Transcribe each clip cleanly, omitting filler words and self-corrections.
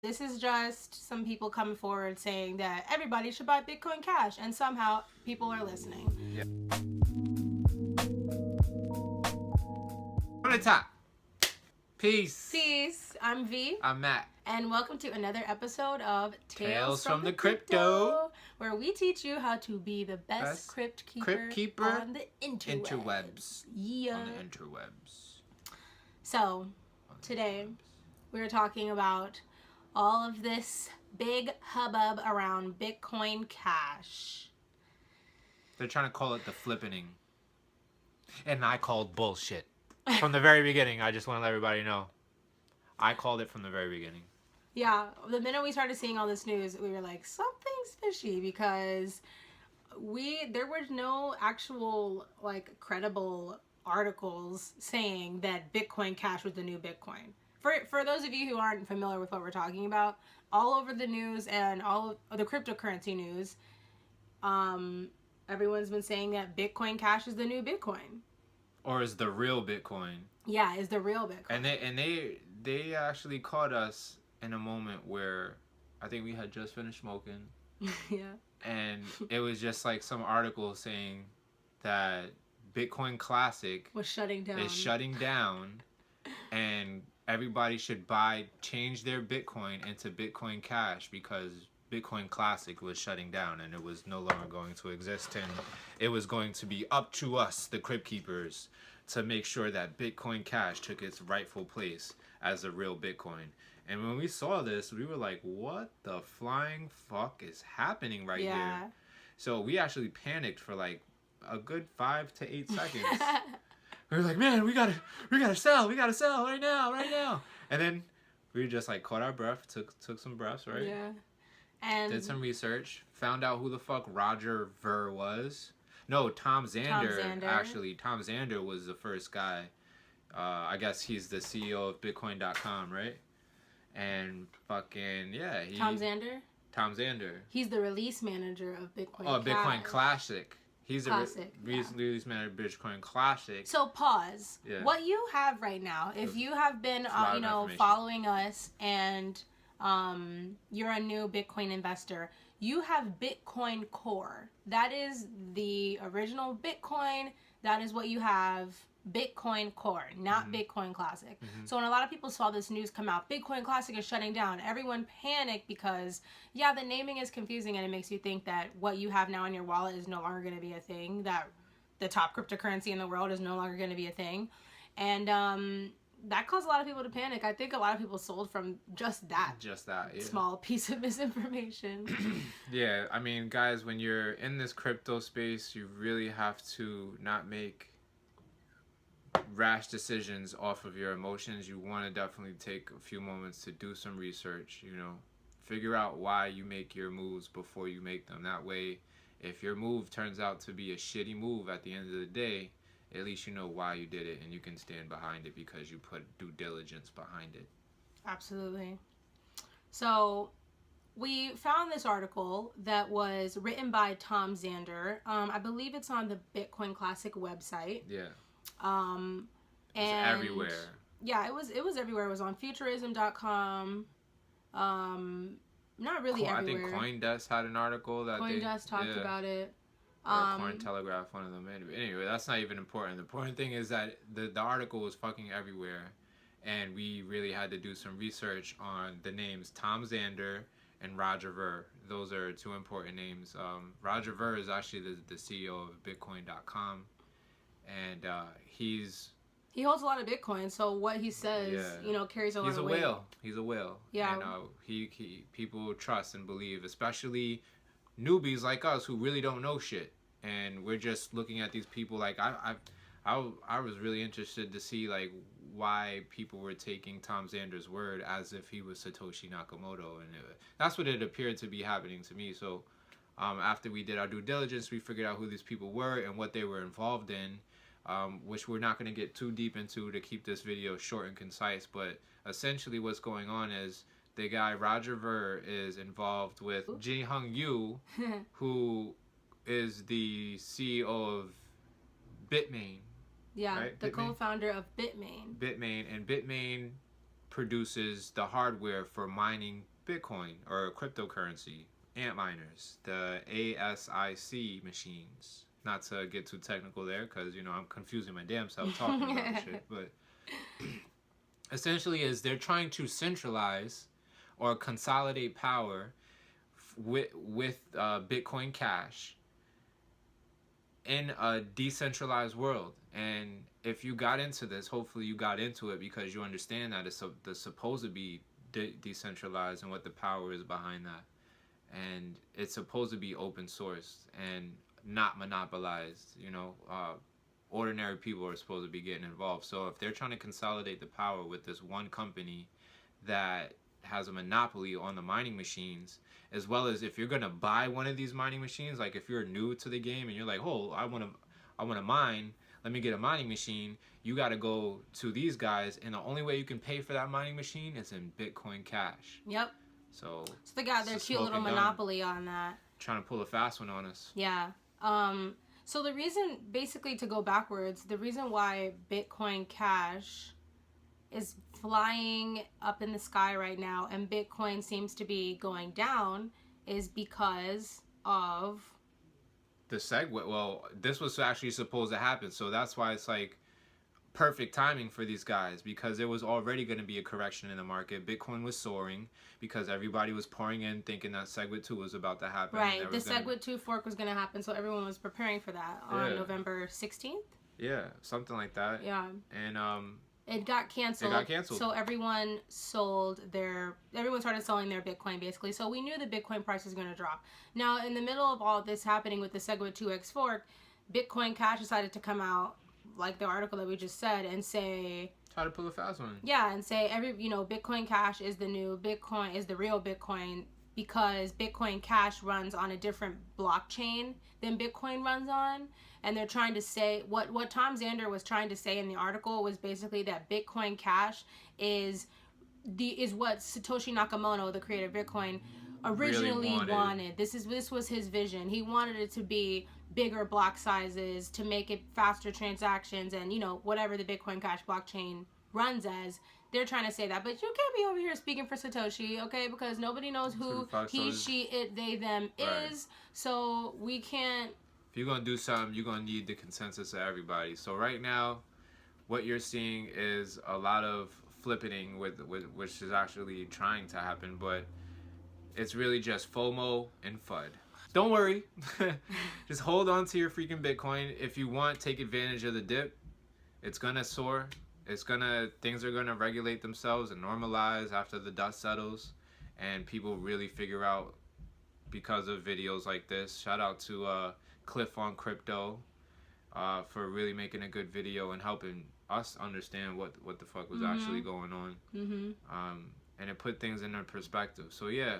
This is just some people coming forward saying that everybody should buy Bitcoin Cash, and somehow people are listening. Yeah. On the top. Peace. Peace. I'm V. I'm Matt. And welcome to another episode of Tales from the Crypto, where we teach you how to be the best crypt keeper on the interwebs. Yeah. On the interwebs. So, today we're talking about all of this big hubbub around Bitcoin Cash. They're trying to call it the flippening. And I called bullshit. From the very beginning, I just want to let everybody know. I called it from the very beginning. Yeah, the minute we started seeing all this news, we were like, something's fishy, because there was no actual, like, credible articles saying that Bitcoin Cash was the new Bitcoin. For those of you who aren't familiar with what we're talking about, all over the news and all of the cryptocurrency news, everyone's been saying that Bitcoin Cash is the new Bitcoin. Or is the real Bitcoin. Yeah, is the real Bitcoin. And they actually caught us in a moment where I think we had just finished smoking. Yeah. And it was just like some article saying that Bitcoin Classic is shutting down, and everybody should change their Bitcoin into Bitcoin Cash because Bitcoin Classic was shutting down and it was no longer going to exist, and it was going to be up to us, the Crypt Keepers, to make sure that Bitcoin Cash took its rightful place as a real Bitcoin. And when we saw this, we were like, what the flying fuck is happening right here? So we actually panicked for like a good 5 to 8 seconds. We were like, man, we gotta sell right now. And then we just like caught our breath, took some breaths, right? Yeah. And did some research, found out who the fuck Roger Ver was. No, Tom Zander. Actually, Tom Zander was the first guy. I guess he's the CEO of Bitcoin.com, right? And fucking, yeah. Tom Zander? Tom Zander. He's the release manager of Bitcoin Oh, Bitcoin Classic. He's Classic, the release manager of Bitcoin Classic. So pause. Yeah. What you have right now, if you have been, following us and you're a new Bitcoin investor, you have Bitcoin Core. That is the original Bitcoin. That is what you have. Bitcoin Core, not Bitcoin Classic. So when a lot of people saw this news come out, Bitcoin Classic is shutting down, everyone panicked because, yeah, the naming is confusing and it makes you think that what you have now in your wallet is no longer going to be a thing, that the top cryptocurrency in the world is no longer going to be a thing. And that caused a lot of people to panic. I think a lot of people sold from just that. Yeah. Small piece of misinformation. Yeah, I mean, guys, when you're in this crypto space, you really have to not make rash decisions off of your emotions. You want to definitely take a few moments to do some research, figure out why you make your moves before you make them. That way, if your move turns out to be a shitty move at the end of the day, at least you know why you did it and you can stand behind it because you put due diligence behind it. Absolutely. So we found this article that was written by Tom Zander. I believe it's on the Bitcoin Classic website. Yeah. And everywhere. Yeah, it was everywhere. It was on futurism.com. Not really everywhere. I think CoinDesk had an article that CoinDesk talked about it. Or Cointelegraph, one of them. Anyway, that's not even important. The important thing is that the article was fucking everywhere, and we really had to do some research on the names Tom Zander and Roger Ver. Those are two important names. Roger Ver is actually the CEO of Bitcoin.com. And he holds a lot of Bitcoin, so what he says, carries a lot of weight. He's a whale. Yeah. And people trust and believe, especially newbies like us who really don't know shit. And we're just looking at these people like I was really interested to see like why people were taking Tom Zander's word as if he was Satoshi Nakamoto, and that's what it appeared to be happening to me. So after we did our due diligence, we figured out who these people were and what they were involved in. Which we're not going to get too deep into to keep this video short and concise, but essentially what's going on is the guy Roger Ver is involved with Ji-Hung Yu, who is the CEO of Bitmain. Yeah, right? The co-founder of Bitmain. Bitmain produces the hardware for mining Bitcoin or cryptocurrency, ant miners, the ASIC machines. Not to get too technical there, because I'm confusing my damn self talking about this shit. But essentially, is they're trying to centralize or consolidate power with Bitcoin Cash in a decentralized world. And if you got into this, hopefully you got into it because you understand that it's supposed to be decentralized and what the power is behind that. And it's supposed to be open source and not monopolized. Ordinary people are supposed to be getting involved. So if they're trying to consolidate the power with this one company that has a monopoly on the mining machines, as well as if you're going to buy one of these mining machines, like if you're new to the game and you're like, oh, I want to mine, let me get a mining machine, you got to go to these guys, and the only way you can pay for that mining machine is in Bitcoin Cash. Yep. So they got their cute little monopoly on that. Trying to pull a fast one on us. Yeah. So the reason, basically to go backwards, the reason why Bitcoin Cash is flying up in the sky right now and Bitcoin seems to be going down is because of the segue. Well, this was actually supposed to happen, so that's why it's like perfect timing for these guys, because it was already going to be a correction in the market. Bitcoin was soaring because everybody was pouring in thinking that SegWit 2 was about to happen. Right, the SegWit 2 fork was going to happen, so everyone was preparing for that on November 16th? Yeah, something like that. Yeah. And it got canceled. So everyone started selling their Bitcoin, basically. So we knew the Bitcoin price was going to drop. Now, in the middle of all this happening with the SegWit 2X fork, Bitcoin Cash decided to come out, like the article that we just said, and say... Try to pull a fast one. Yeah, and say, Bitcoin Cash is the new Bitcoin, is the real Bitcoin, because Bitcoin Cash runs on a different blockchain than Bitcoin runs on. And they're trying to say, what Tom Zander was trying to say in the article was basically that Bitcoin Cash is what Satoshi Nakamoto, the creator of Bitcoin, originally really wanted. This was his vision. He wanted it to be bigger block sizes to make it faster transactions and, whatever the Bitcoin Cash blockchain runs as. They're trying to say that, but you can't be over here speaking for Satoshi, okay? Because nobody knows who he, she, it, they, them is. So we can't... If you're going to do something, you're going to need the consensus of everybody. So right now, what you're seeing is a lot of flippening with which is actually trying to happen, but it's really just FOMO and FUD. Don't worry. Just hold on to your freaking Bitcoin. If you want, take advantage of the dip. It's going to soar. Things are going to regulate themselves and normalize after the dust settles and people really figure out because of videos like this. Shout out to Cliff on Crypto for really making a good video and helping us understand what the fuck was actually going on. And it put things in their perspective. So yeah,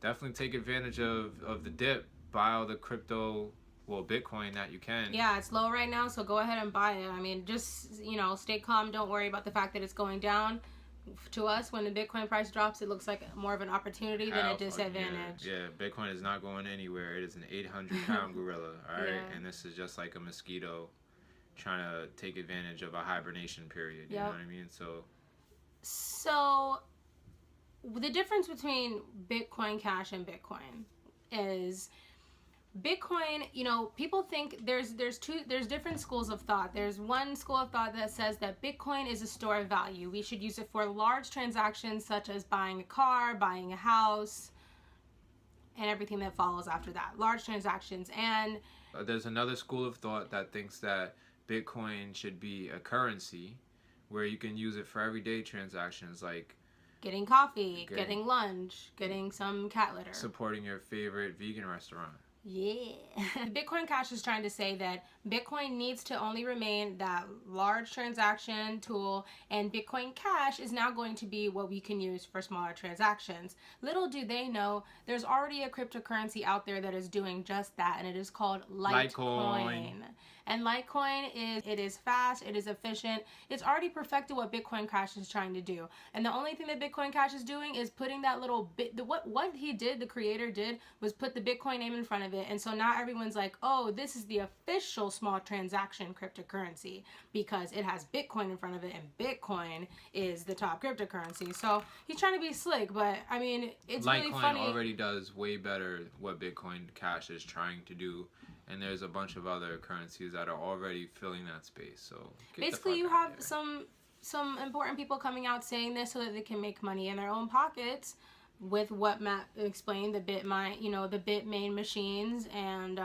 definitely take advantage of the dip. Buy all the Bitcoin that you can. Yeah, it's low right now, so go ahead and buy it. I mean, just, stay calm. Don't worry about the fact that it's going down. To us, when the Bitcoin price drops, it looks like more of an opportunity than a disadvantage. Yeah, Bitcoin is not going anywhere. It is an 800-pound gorilla, all right? Yeah. And this is just like a mosquito trying to take advantage of a hibernation period. You know what I mean? So the difference between Bitcoin Cash and Bitcoin is... Bitcoin, people think there's different schools of thought. There's one school of thought that says that Bitcoin is a store of value. We should use it for large transactions such as buying a car, buying a house, and everything that follows after that. Large transactions. And there's another school of thought that thinks that Bitcoin should be a currency where you can use it for everyday transactions like getting coffee, getting lunch, getting some cat litter. Supporting your favorite vegan restaurant. Yeah. Bitcoin Cash is trying to say that Bitcoin needs to only remain that large transaction tool, and Bitcoin Cash is now going to be what we can use for smaller transactions. Little do they know, there's already a cryptocurrency out there that is doing just that, and it is called Litecoin. And Litecoin is fast, it is efficient, it's already perfected what Bitcoin Cash is trying to do. And the only thing that Bitcoin Cash is doing is putting that little bit, what he did, the creator did, was put the Bitcoin name in front of it, it. And so now everyone's like, oh, this is the official small transaction cryptocurrency because it has Bitcoin in front of it, and Bitcoin is the top cryptocurrency. So he's trying to be slick, but I mean, it's really funny. Litecoin already does way better what Bitcoin Cash is trying to do. And there's a bunch of other currencies that are already filling that space. So basically, you have some important people coming out saying this so that they can make money in their own pockets with what Matt explained, the Bitmain machines, and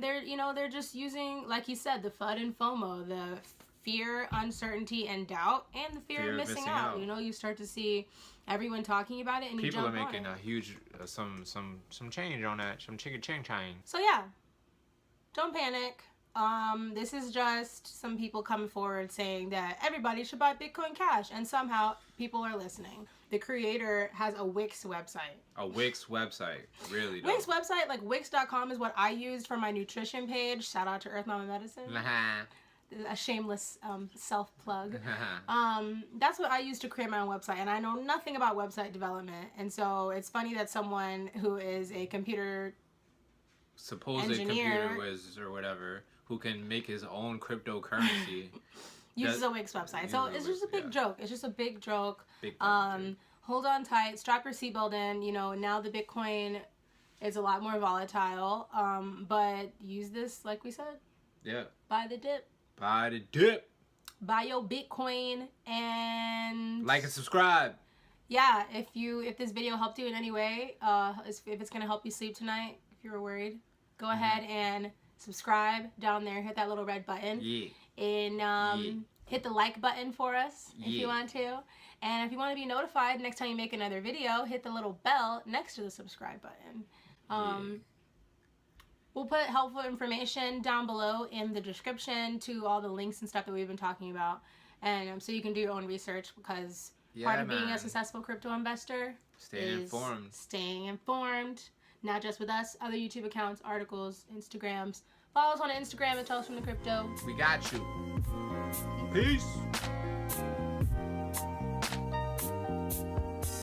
they're just using, like he said, the FUD and FOMO, the fear, uncertainty, and doubt, and the fear of missing out. You know, you start to see everyone talking about it, and people you jump are making a huge some change on that, some ching. So yeah, don't panic. This is just some people coming forward saying that everybody should buy Bitcoin Cash, and somehow people are listening. The creator has a Wix website. A Wix website, really? Wix website, like Wix.com is what I used for my nutrition page. Shout out to Earth Mama Medicine. A shameless self-plug. That's what I used to create my own website, and I know nothing about website development. And so it's funny that someone who is a supposed computer whiz or whatever, who can make his own cryptocurrency, uses a Wix website. So it's just a big joke. It's just a big joke. Big hold on tight, strap your seatbelt in. You know, now the Bitcoin is a lot more volatile. But use this, like we said. Yeah. Buy the dip. Buy the dip. Buy your Bitcoin and like and subscribe. Yeah, if this video helped you in any way, if it's gonna help you sleep tonight, if you were worried, go ahead and subscribe down there. Hit that little red button. Yeah. And hit the like button for us if you want to. And if you want to be notified next time you make another video, hit the little bell next to the subscribe button. We'll put helpful information down below in the description to all the links and stuff that we've been talking about. And so you can do your own research, because part of being a successful crypto investor is staying informed. Not just with us, other YouTube accounts, articles, Instagrams. Follow us on Instagram at Tell Us From The Crypto. We got you. Peace.